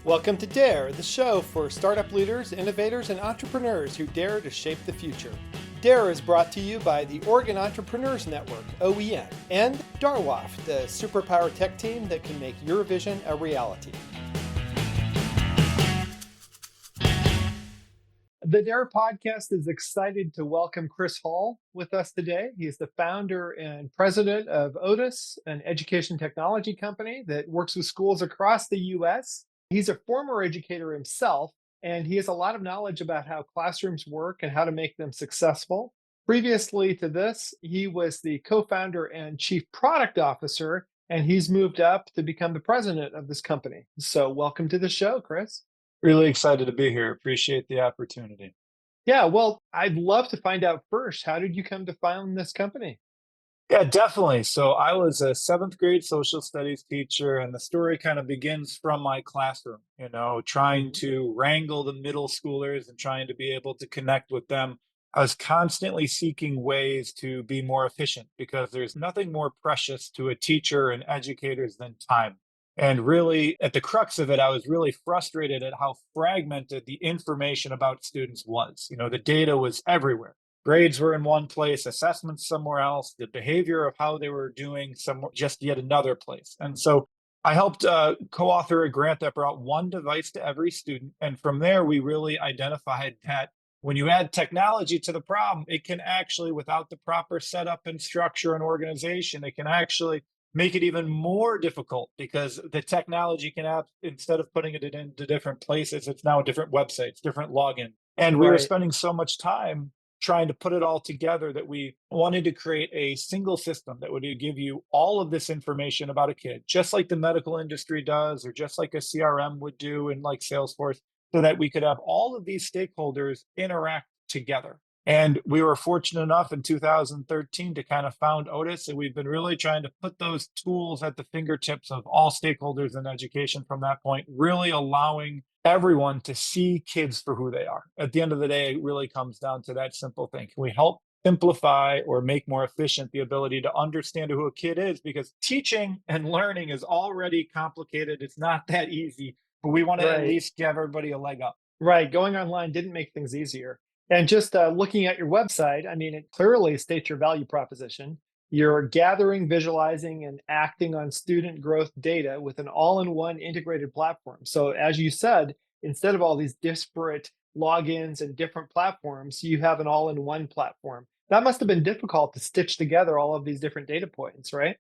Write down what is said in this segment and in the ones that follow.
Welcome to Dare, the show for startup leaders, innovators, and entrepreneurs who dare to shape the future. Dare is brought to you by the Oregon Entrepreneurs Network, OEN, and Darwaft, the superpower tech team that can make your vision a reality. The Dare podcast is excited to welcome Chris Hall with us today. He's the founder and president of Otus, an education technology company that works with schools across the U.S. He's a former educator himself, and he has a lot of knowledge about how classrooms work and how to make them successful. Previously to this, he was the co-founder and chief product officer, and he's moved up to become the president of this company. So welcome to the show, Chris. Really excited to be here. Appreciate the opportunity. Yeah, well, I'd love to find out first, how did you come to found this company? Yeah, definitely. So I was a seventh grade social studies teacher, and the story kind of begins from my classroom, trying Mhm. to wrangle the middle schoolers and trying to be able to connect with them. I was constantly seeking ways to be more efficient because there's nothing more precious to a teacher and educators than time. And really, at the crux of it, I was really frustrated at how fragmented the information about students was. The data was everywhere. Grades were in one place, assessments somewhere else, the behavior of how they were doing somewhere, just yet another place. And so I helped co-author a grant that brought one device to every student. And from there, we really identified that when you add technology to the problem, it can actually, without the proper setup and structure and organization, it can actually make it even more difficult because the technology can have, instead of putting it into different places, it's now different websites, different login. And we were Right. spending so much time trying to put it all together that we wanted to create a single system that would give you all of this information about a kid, just like the medical industry does, or just like a CRM would do in like Salesforce, so that we could have all of these stakeholders interact together. And we were fortunate enough in 2013 to kind of found Otus, and we've been really trying to put those tools at the fingertips of all stakeholders in education from that point, really allowing everyone to see kids for who they are. At the end of the day, it really comes down to that simple thing. Can we help simplify or make more efficient the ability to understand who a kid is? Because teaching and learning is already complicated. It's not that easy, but we want to at Right. least give everybody a leg up. Right. Going online didn't make things easier. And just looking at your website, I mean, it clearly states your value proposition. You're gathering, visualizing, and acting on student growth data with an all in one integrated platform. So, as you said, instead of all these disparate logins and different platforms, you have an all in one platform. That must have been difficult to stitch together all of these different data points, right?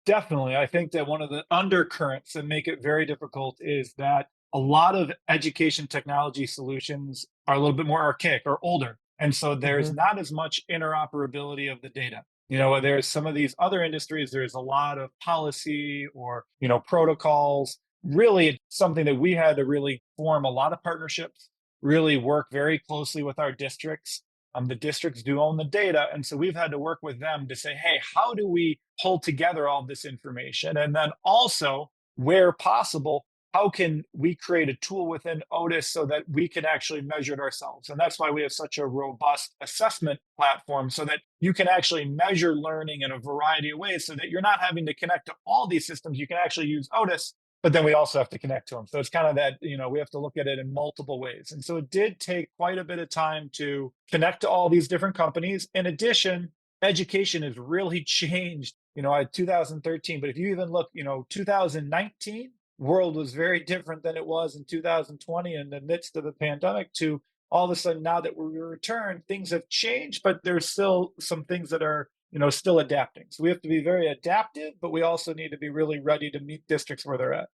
Definitely. I think that one of the undercurrents that make it very difficult is that a lot of education technology solutions are a little bit more archaic or older. And so there's Hmm. not as much interoperability of the data. There's some of these other industries, there's a lot of policy or, protocols. Really, it's something that we had to really form a lot of partnerships, really work very closely with our districts. The districts do own the data. And so we've had to work with them to say, hey, how do we pull together all this information? And then also, where possible, how can we create a tool within Otus so that we can actually measure it ourselves? And that's why we have such a robust assessment platform so that you can actually measure learning in a variety of ways so that you're not having to connect to all these systems. You can actually use Otus, but then we also have to connect to them. So it's kind of that, we have to look at it in multiple ways. And so it did take quite a bit of time to connect to all these different companies. In addition, education has really changed, at 2013. But if you even look, 2019, world was very different than it was in 2020 in the midst of the pandemic to all of a sudden now that we return, things have changed, but there's still some things that are still adapting. So we have to be very adaptive, but we also need to be really ready to meet districts where they're at.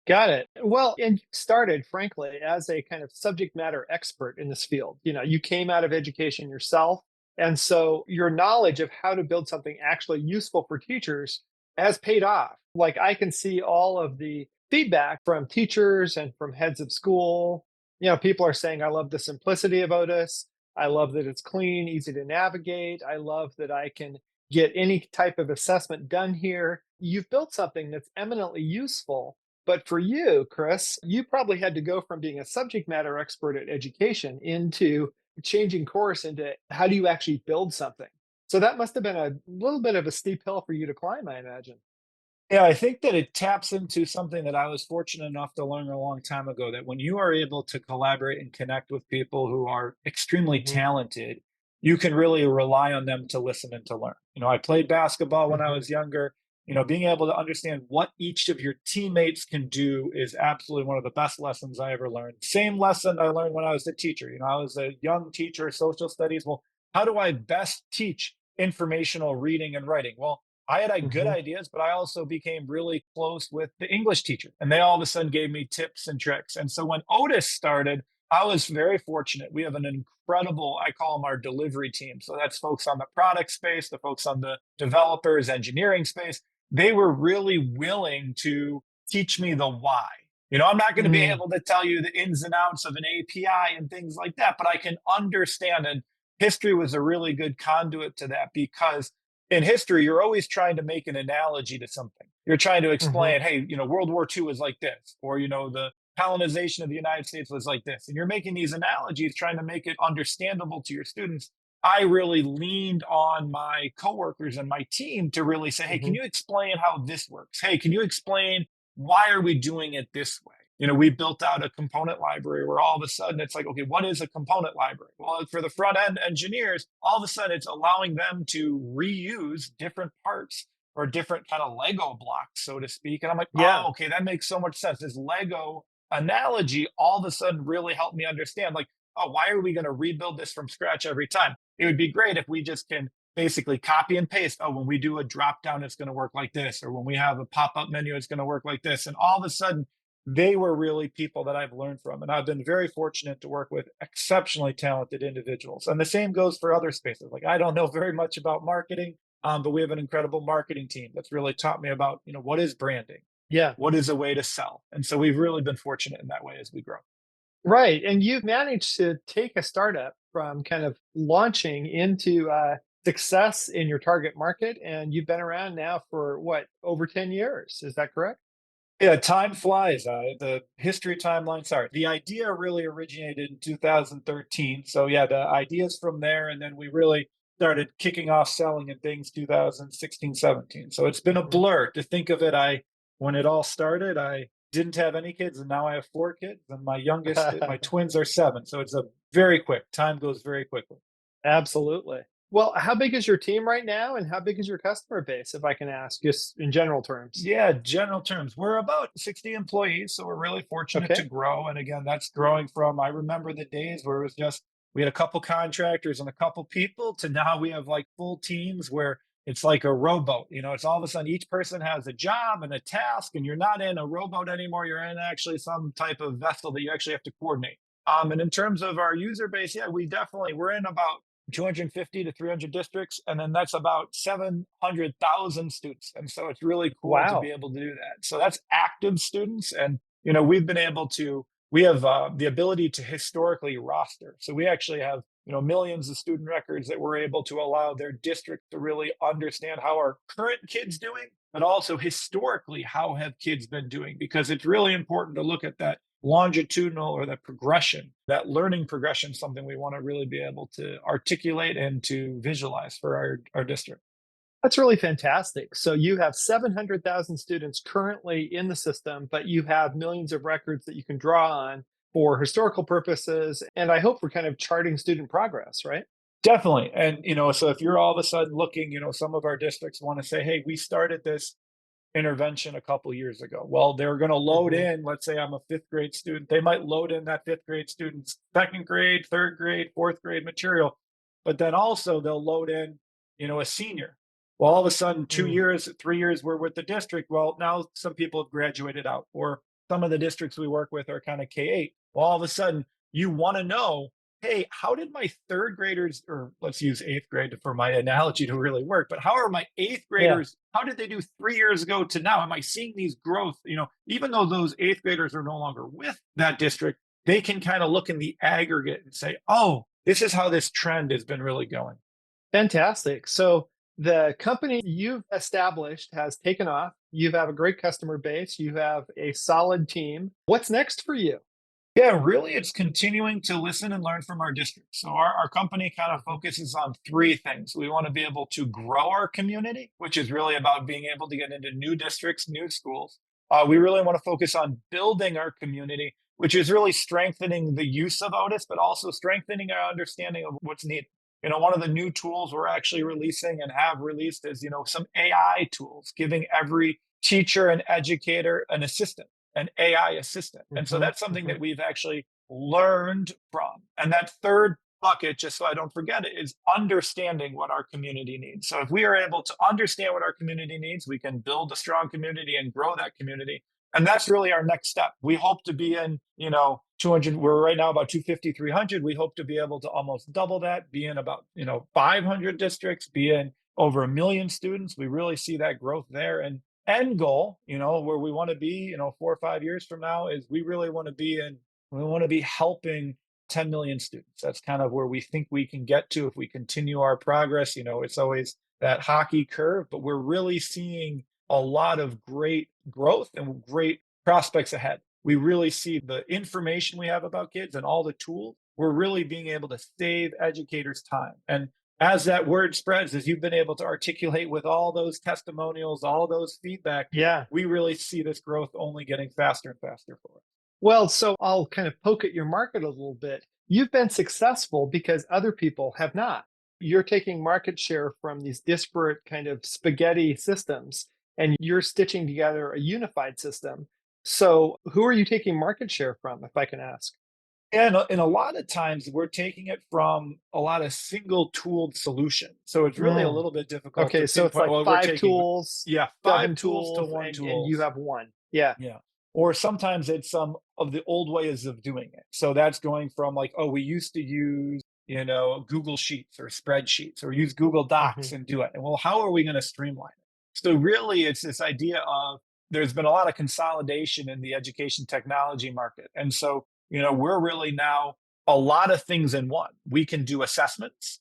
Got it. Well, and you started, frankly, as a kind of subject matter expert in this field. You came out of education yourself. And so your knowledge of how to build something actually useful for teachers has paid off. Like I can see all of the feedback from teachers and from heads of school. People are saying, I love the simplicity of Otis. I love that it's clean, easy to navigate. I love that I can get any type of assessment done here. You've built something that's eminently useful, but for you, Chris, you probably had to go from being a subject matter expert at education into changing course into how do you actually build something? So that must have been a little bit of a steep hill for you to climb, I imagine. Yeah, I think that it taps into something that I was fortunate enough to learn a long time ago, that when you are able to collaborate and connect with people who are extremely Hmm. talented, you can really rely on them to listen and to learn. I played basketball when I Hmm. was younger. Being able to understand what each of your teammates can do is absolutely one of the best lessons I ever learned. Same lesson I learned when I was a teacher. I was a young teacher, social studies. Well, how do I best teach informational reading and writing? Well, I had good Hmm. ideas, but I also became really close with the English teacher, and they all of a sudden gave me tips and tricks. And so when Otis started, I was very fortunate. We have an incredible, I call them our delivery team. So that's folks on the product space, the folks on the developers, engineering space. They were really willing to teach me the why. I'm not going to be Mm. able to tell you the ins and outs of an API and things like that, but I can understand. And history was a really good conduit to that, because in history, you're always trying to make an analogy to something. You're trying to Hmm. explain, hey, World War II was like this, or, the colonization of the United States was like this. And you're making these analogies, trying to make it understandable to your students. I really leaned on my coworkers and my team to really say, hey, can Hmm. you explain how this works? Hey, can you explain why are we doing it this way? We built out a component library where all of a sudden it's like, okay, what is a component library? Well, for the front end engineers, all of a sudden it's allowing them to reuse different parts or different kind of Lego blocks, so to speak. And I'm like, oh, Yeah. okay, that makes so much sense. This Lego analogy all of a sudden really helped me understand, like, oh, why are we going to rebuild this from scratch every time? It would be great if we just can basically copy and paste. Oh, when we do a drop down, it's going to work like this. Or when we have a pop up menu, it's going to work like this. And all of a sudden, they were really people that I've learned from. And I've been very fortunate to work with exceptionally talented individuals. And the same goes for other spaces. Like, I don't know very much about marketing, but we have an incredible marketing team that's really taught me about, what is branding? Yeah. What is a way to sell? And so we've really been fortunate in that way as we grow. Right. And you've managed to take a startup from kind of launching into success in your target market. And you've been around now for what, over 10 years? Is that correct? Yeah, time flies. The history timeline, sorry. The idea really originated in 2013. So, yeah, the ideas from there. And then we really started kicking off selling in things 2016, 17. So it's been a Hmm. blur to think of it. When it all started, I didn't have any kids, and now I have four kids. And my youngest, my twins are 7. So it's a very quick, time goes very quickly. Absolutely. Well, how big is your team right now? And how big is your customer base, if I can ask, just in general terms? Yeah, general terms. We're about 60 employees, so we're really fortunate to Okay. grow. And again, that's growing from, I remember the days where it was just, we had a couple contractors and a couple people, to now we have like full teams where it's like a rowboat. It's all of a sudden each person has a job and a task, and you're not in a rowboat anymore. You're in actually some type of vessel that you actually have to coordinate. And in terms of our user base, yeah, we're in about 250 to 300 districts, and then that's about 700,000 students. And so it's really cool to be Wow. able to do that. So that's active students. And, we've been able to, we have the ability to historically roster. So we actually have, millions of student records that we're able to allow their district to really understand how are current kids doing, but also historically, how have kids been doing? Because it's really important to look at that longitudinal, or that progression, that learning progression, something we want to really be able to articulate and to visualize for our district. That's really fantastic. So you have 700,000 students currently in the system, but you have millions of records that you can draw on for historical purposes. And I hope for kind of charting student progress, right? Definitely. And, so if you're all of a sudden looking, some of our districts want to say, hey, we started this intervention a couple years ago. Well, they're going to load Hmm. in, let's say I'm a fifth grade student, they might load in that fifth grade student's second grade, third grade, fourth grade material, but then also they'll load in, a senior. Well, all of a sudden, two Mm. years, 3 years, we're with the district. Well, now some people have graduated out, or some of the districts we work with are kind of K-8. Well, all of a sudden, you want to know, hey, how did my third graders, or let's use eighth grade for my analogy to really work, but how are my eighth Yeah, graders, how did they do 3 years ago to now? Am I seeing these growth? Even though those eighth graders are no longer with that district, they can kind of look in the aggregate and say, oh, this is how this trend has been really going. fantastic. So the company you've established has taken off. You have a great customer base. You have a solid team. What's next for you? Yeah, really, it's continuing to listen and learn from our district. So our company kind of Mhm. focuses on three things. We want to be able to grow our community, which is really about being able to get into new districts, new schools. We really want to focus on building our community, which is really strengthening the use of Otis, but also strengthening our understanding of what's needed. One of the new tools we're actually releasing and have released is, some AI tools, giving every teacher and educator an AI assistant. And so Mhm. that's something that Mhm. we've actually learned from. And that third bucket, just so I don't forget it, is understanding what our community needs. So if we are able to understand what our community needs, we can build a strong community and grow that community. And that's really our next step. We hope to be in, 200, we're right now about 250, 300. We hope to be able to almost double that, be in about, 500 districts, be in over 1 million students. We really see that growth there. And end goal, where we want to be, 4 or 5 years from now is we want to be helping 10 million students. That's kind of where we think we can get to if we continue our progress. It's always that hockey curve, but we're really seeing a lot of great growth and great prospects ahead. We really see the information we have about kids and all the tools. We're really being able to save educators time. And as that word spreads, as you've been able to articulate with all those testimonials, all those feedback, Yeah. we really see this growth only getting faster and faster for us. Well, so I'll kind of poke at your market a little bit. You've been successful because other people have not. You're taking market share from these disparate kind of spaghetti systems and you're stitching together a unified system. So, who are you taking market share from, if I can ask? And a lot of times we're taking it from a lot of single tooled solutions. So it's really a Mm. little bit difficult to Okay, so it's pinpoint, like well, we're five taking, tools, yeah, seven five tools to tools, one and you tools. have one. Yeah. Yeah. Or sometimes it's some of the old ways of doing it. So that's going from like, oh, we used to use, Google Sheets or spreadsheets or use Google Hmm. Docs and do it. And well, how are we going to streamline it? So really it's this idea of there's been a lot of consolidation in the education technology market. And so, we're really now a lot of things in one. We can do assessments,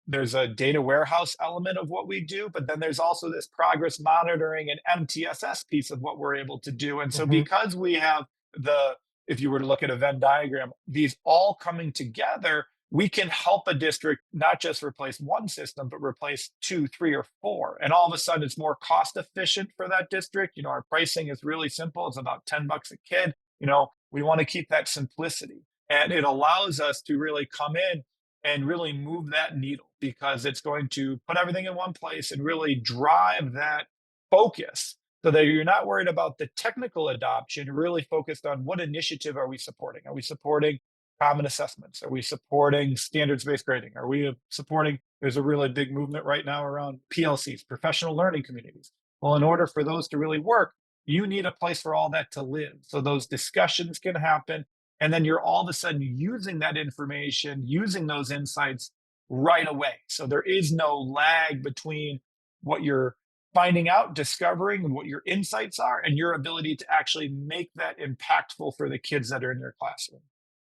there's a data warehouse element of what we do, but then there's also this progress monitoring and MTSS piece of what we're able to do. And so, Hmm. because we have if you were to look at a Venn diagram, these all coming together, we can help a district not just replace one system, but replace two, three, or four. And all of a sudden, it's more cost efficient for that district. Our pricing is really simple. It's about $10 a kid. We want to keep that simplicity. And it allows us to really come in and really move that needle because it's going to put everything in one place and really drive that focus so that you're not worried about the technical adoption. You're really focused on what initiative are we supporting? Are we supporting common assessments? Are we supporting standards based grading? Are we supporting? There's a really big movement right now around PLCs, professional learning communities. Well, in order for those to really work, you need a place for all that to live. So those discussions can happen and then you're all of a sudden using that information, using those insights right away. So there is no lag between what you're finding out, discovering, and what your insights are, and your ability to actually make that impactful for the kids that are in your classroom.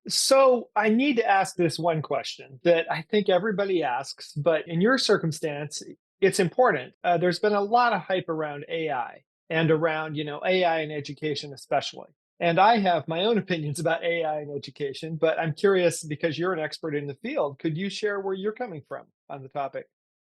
So I need to ask this one question that I think everybody asks, but in your circumstance, it's important. There's been a lot of hype around AI and around, AI in education, especially. And I have my own opinions about AI in education, but I'm curious because you're an expert in the field. Could you share where you're coming from on the topic?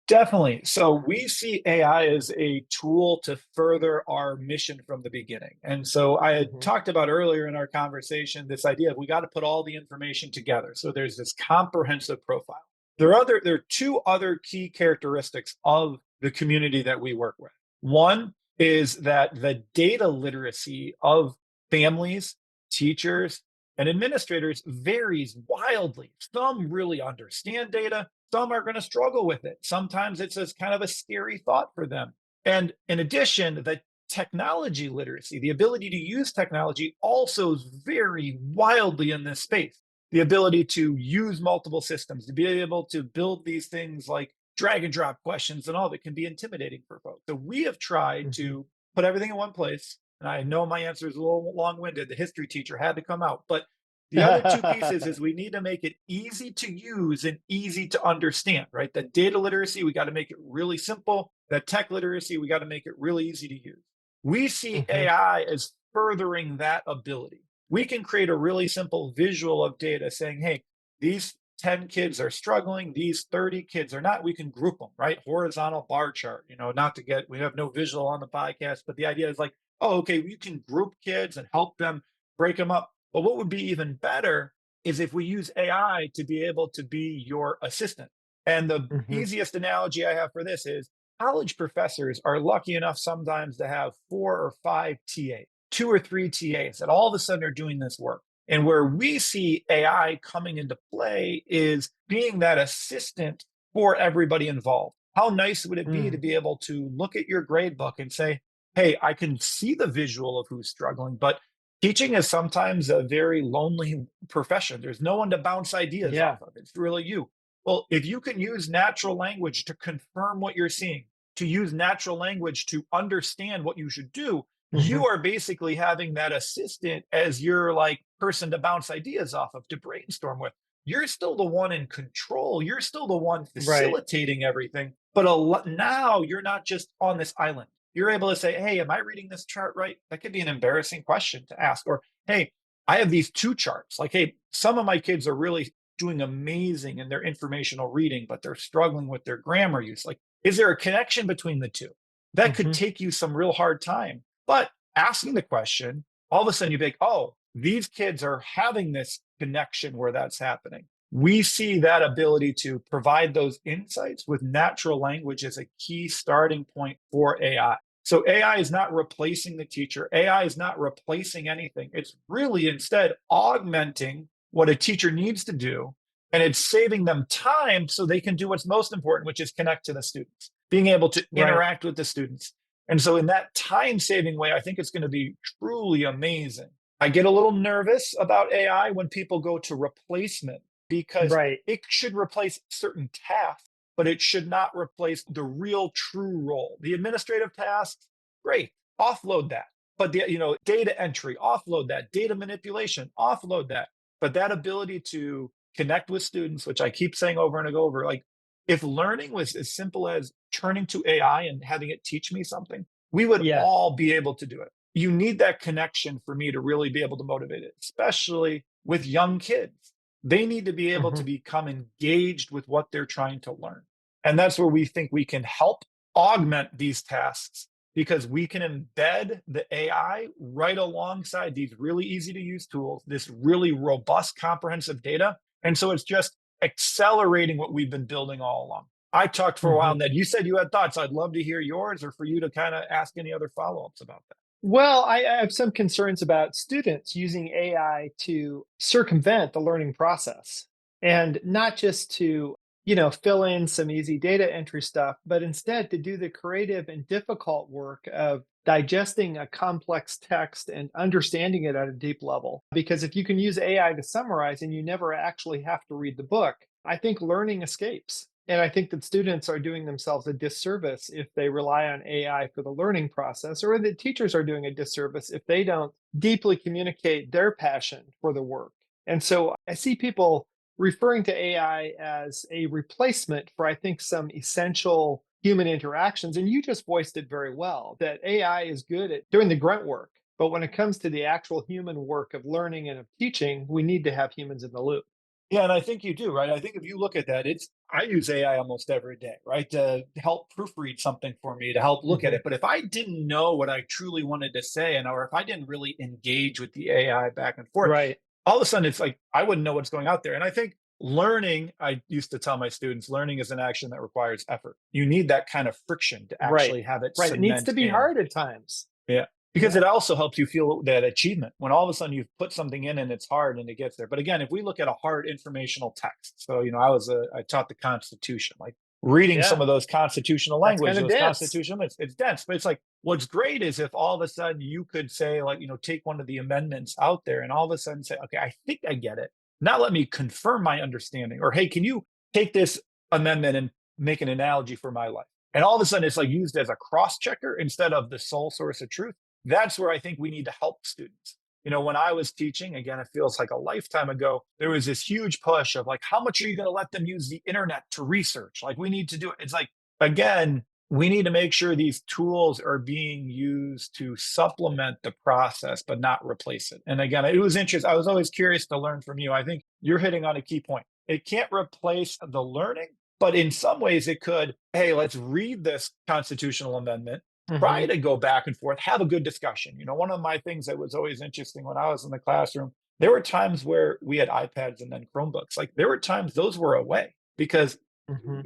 Definitely. So we see AI as a tool to further our mission from the beginning. And so I had Hmm. talked about earlier in our conversation this idea of we got to put all the information together. So there's this comprehensive profile. There are two other key characteristics of the community that we work with. One is that the data literacy of families, teachers, and administrators varies wildly. Some really understand data, some are going to struggle with it. Sometimes it's as kind of a scary thought for them. And in addition, the technology literacy, the ability to use technology, also is very wildly in this space. The ability to use multiple systems, to be able to build these things like drag and drop questions and all that can be intimidating for folks. So we have tried Hmm. to put everything in one place. And I know my answer is a little long winded. The history teacher had to come out, but the other two pieces is we need to make it easy to use and easy to understand, right? That data literacy, we got to make it really simple. That tech literacy, we got to make it really easy to use. We see Hmm. AI as furthering that ability. we can create a really simple visual of data saying, hey, these 10 kids are struggling, these 30 kids are not. We can group them, right? Horizontal bar chart, not to get, we have no visual on the podcast, but the idea is like, oh, okay, you can group kids and help them break them up. But what would be even better is if we use AI to be able to be your assistant. And the Hmm. easiest analogy I have for this is college professors are lucky enough sometimes to have 4 or 5 TAs, 2 or 3 TAs that all of a sudden are doing this work. And where we see AI coming into play is being that assistant for everybody involved. How nice would it be to Mm. be able to look at your grade book and say, hey, I can see the visual of who's struggling, but teaching is sometimes a very lonely profession. There's no one to bounce ideas Yeah. off of. It's really you. Well, if you can use natural language to confirm what you're seeing, to use natural language to understand what you should do, Hmm. you are basically having that assistant as your like person to bounce ideas off of, to brainstorm with. You're still the one in control. You're still the one Right. facilitating everything. But now you're not just on this island. You're able to say, hey, am I reading this chart right? That could be an embarrassing question to ask. Or, hey, I have these 2 charts. Like, hey, some of my kids are really doing amazing in their informational reading, but they're struggling with their grammar use. Like, is there a connection between the two? That could Hmm. take you some real hard time. But asking the question, all of a sudden you think, oh, these kids are having this connection where that's happening. We see that ability to provide those insights with natural language as a key starting point for AI. So AI is not replacing the teacher. AI is not replacing anything. It's really instead augmenting what a teacher needs to do. And it's saving them time so they can do what's most important, which is connect to the students, being able to Right. interact with the students. And so, in that time saving way, I think it's going to be truly amazing. I get a little nervous about AI when people go to replacement because Right. it should replace certain tasks, but it should not replace the real true role. The administrative tasks, great, offload that. But the data entry, offload that. Data manipulation, offload that. But that ability to connect with students, which I keep saying over and over, like if learning was as simple as turning to AI and having it teach me something, we would Yeah. all be able to do it. You need that connection for me to really be able to motivate it, especially with young kids. They need to be able to Hmm. become engaged with what they're trying to learn. And that's where we think we can help augment these tasks because we can embed the AI right alongside these really easy to use tools, this really robust, comprehensive data. And so it's just accelerating what we've been building all along. I talked for a while, Hmm. Ned. You said you had thoughts. I'd love to hear yours or for you to kind of ask any other follow ups about that. Well, I have some concerns about students using AI to circumvent the learning process and not just to, fill in some easy data entry stuff, but instead to do the creative and difficult work of digesting a complex text and understanding it at a deep level. Because if you can use AI to summarize and you never actually have to read the book, I think learning escapes. And I think that students are doing themselves a disservice if they rely on AI for the learning process, or that teachers are doing a disservice if they don't deeply communicate their passion for the work. And so I see people referring to AI as a replacement for, I think, some essential human interactions. And you just voiced it very well that AI is good at doing the grunt work. But when it comes to the actual human work of learning and of teaching, we need to have humans in the loop. Yeah, and I think you do, right? I think if you look at that, I use AI almost every day, right? To help proofread something for me, to help look at Hmm. it. But if I didn't know what I truly wanted to say, and or if I didn't really engage with the AI back and forth, Right, all of a sudden it's like I wouldn't know what's going out there. And I think learning, I used to tell my students, learning is an action that requires effort. You need that kind of friction to right, actually have it right. It needs to cement be in. hard at times. Yeah. Because Yeah, it also helps you feel that achievement when all of a sudden you've put something in and it's hard and it gets there. But again, if we look at a hard informational text, so I taught the Constitution, like reading some yeah. of those constitutional That's language, kind of those dense. constitutional, it's dense. But it's like what's great is if all of a sudden you could say, like, take one of the amendments out there and all of a sudden say, okay, I think I get it. Now let me confirm my understanding. Or hey, can you take this amendment and make an analogy for my life? And all of a sudden it's like used as a cross checker instead of the sole source of truth. That's where I think we need to help students. When I was teaching, again, it feels like a lifetime ago, there was this huge push of like, how much are you going to let them use the internet to research? Like, we need to do it. It's like, again, we need to make sure these tools are being used to supplement the process, but not replace it. And again, it was interesting. I was always curious to learn from you. I think you're hitting on a key point. It can't replace the learning, but in some ways it could. Hey, let's read this constitutional amendment, try Hmm. to go back and forth, have a good discussion. One of my things that was always interesting when I was in the classroom, there were times where we had iPads and then Chromebooks. Like there were times those were away because, Hmm.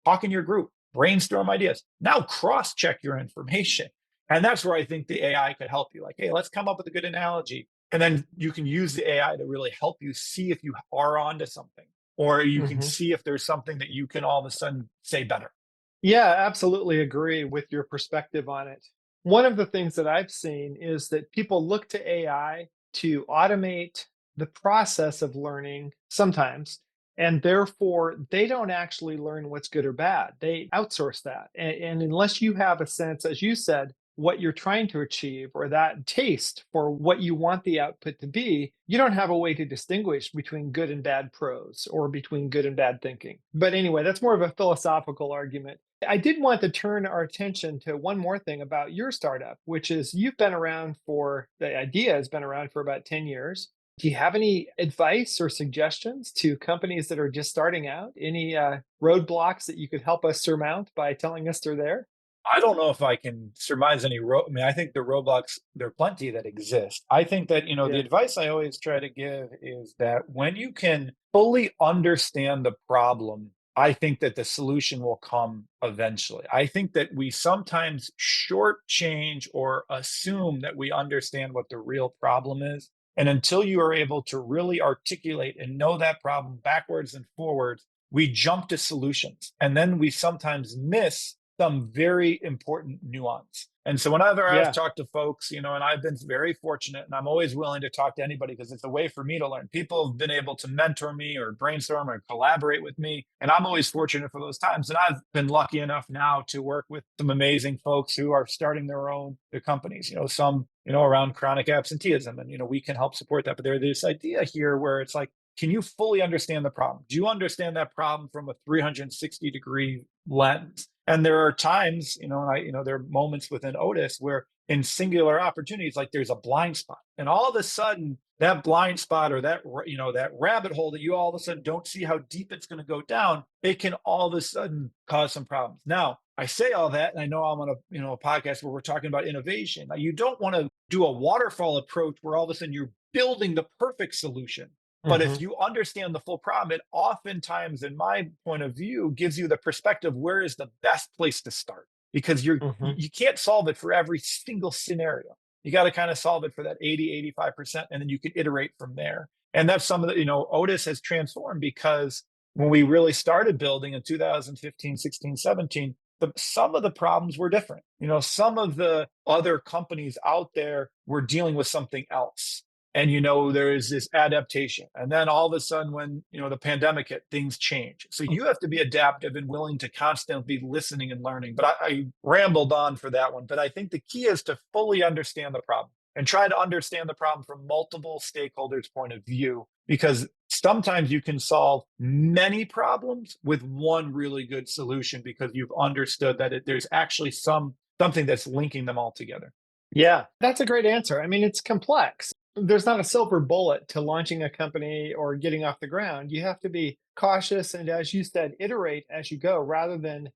talk in your group, brainstorm ideas. Now cross check your information. And that's where I think the AI could help you. Like, hey, let's come up with a good analogy. And then you can use the AI to really help you see if you are onto something, or you can Hmm. see if there's something that you can all of a sudden say better. Yeah, absolutely agree with your perspective on it. One of the things that I've seen is that people look to AI to automate the process of learning sometimes, and therefore they don't actually learn what's good or bad. They outsource that. And unless you have a sense, as you said, what you're trying to achieve or that taste for what you want the output to be, you don't have a way to distinguish between good and bad prose or between good and bad thinking. But anyway, that's more of a philosophical argument. I did want to turn our attention to one more thing about your startup, which is you've been around for the idea has been around for about 10 years. Do you have any advice or suggestions to companies that are just starting out? Any roadblocks that you could help us surmount by telling us they're there? I don't know if I can surmise any I mean, I think the roadblocks, there are plenty that exist. I think that, the Yeah. advice I always try to give is that when you can fully understand the problem, I think that the solution will come eventually. I think that we sometimes shortchange or assume that we understand what the real problem is. And until you are able to really articulate and know that problem backwards and forwards, we jump to solutions. And then we sometimes miss some very important nuance. And so whenever I've Yeah. talked to folks, and I've been very fortunate, and I'm always willing to talk to anybody because it's a way for me to learn. People have been able to mentor me or brainstorm or collaborate with me. And I'm always fortunate for those times. And I've been lucky enough now to work with some amazing folks who are starting their companies, some, around chronic absenteeism. And, we can help support that. But there's this idea here where it's like, can you fully understand the problem? Do you understand that problem from a 360-degree lens? And there are times, there are moments within Otus where in singular opportunities, like there's a blind spot. And all of a sudden, that blind spot or that rabbit hole that you all of a sudden don't see how deep it's going to go down, it can all of a sudden cause some problems. Now, I say all that, and I know I'm on a podcast where we're talking about innovation. Now, you don't want to do a waterfall approach where all of a sudden you're building the perfect solution. But if Hmm. you understand the full problem, it oftentimes, in my point of view, gives you the perspective where is the best place to start because Hmm. you can't solve it for every single scenario. You got to kind of solve it for that 80, 85%, and then you can iterate from there. And that's some of the, Otis has transformed because when we really started building in 2015, 16, 17, some of the problems were different. Some of the other companies out there were dealing with something else, and there is this adaptation, and then all of a sudden when the pandemic hit, things change, so you have to be adaptive and willing to constantly be listening and learning. But I rambled on for that one. But I think the key is to fully understand the problem and try to understand the problem from multiple stakeholders point of view, because sometimes you can solve many problems with one really good solution because you've understood that there's actually something that's linking them all together. Yeah, that's a great answer. I mean, it's complex. There's not a silver bullet to launching a company or getting off the ground. You have to be cautious and, as you said, iterate as you go rather than,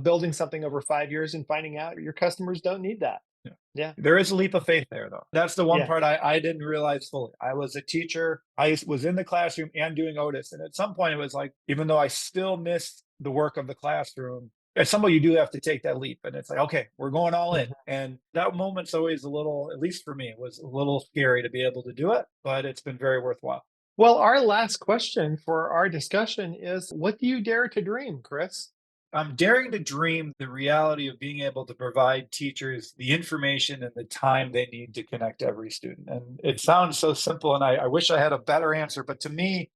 building something over 5 years and finding out your customers don't need that. Yeah. Yeah. There is a leap of faith there, though. That's the one Yeah. part I didn't realize fully. I was a teacher. I was in the classroom and doing Otis. And at some point, it was like, even though I still missed the work of the classroom, at some point, you do have to take that leap. And it's like, okay, we're going all in. Mhm. And that moment's always a little, at least for me, it was a little scary to be able to do it, but it's been very worthwhile. Well, our last question for our discussion is, what do you dare to dream, Chris? I'm daring to dream the reality of being able to provide teachers the information and the time they need to connect every student. And it sounds so simple, and I wish I had a better answer. But to me,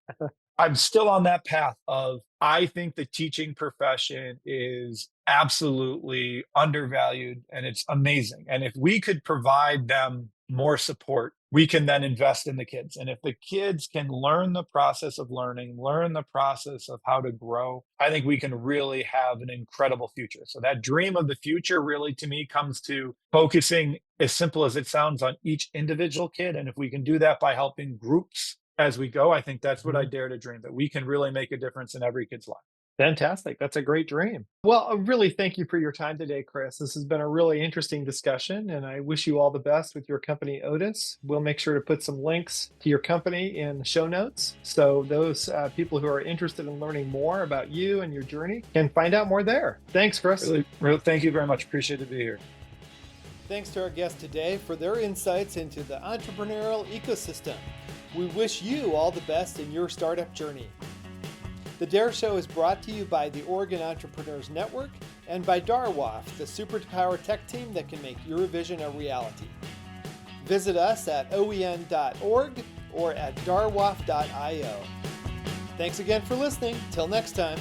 I'm still on that path of I think the teaching profession is absolutely undervalued and it's amazing. And if we could provide them more support we can then invest in the kids. And if the kids can learn the process of learning, learn the process of how to grow, I think we can really have an incredible future. So that dream of the future really to me comes to focusing, as simple as it sounds, on each individual kid. And if we can do that by helping groups as we go, I think that's what I dare to dream, that we can really make a difference in every kid's life. Fantastic. That's a great dream. Well, I really thank you for your time today, Chris. This has been a really interesting discussion, and I wish you all the best with your company, Otus. We'll make sure to put some links to your company in the show notes so those people who are interested in learning more about you and your journey can find out more there. Thanks, Chris. Really, thank you very much. Appreciate it to be here. Thanks to our guests today for their insights into the entrepreneurial ecosystem. We wish you all the best in your startup journey. The Dare Show is brought to you by the Oregon Entrepreneurs Network and by Darwaf, the superpower tech team that can make your vision a reality. Visit us at oen.org or at darwaf.io. Thanks again for listening. Till next time.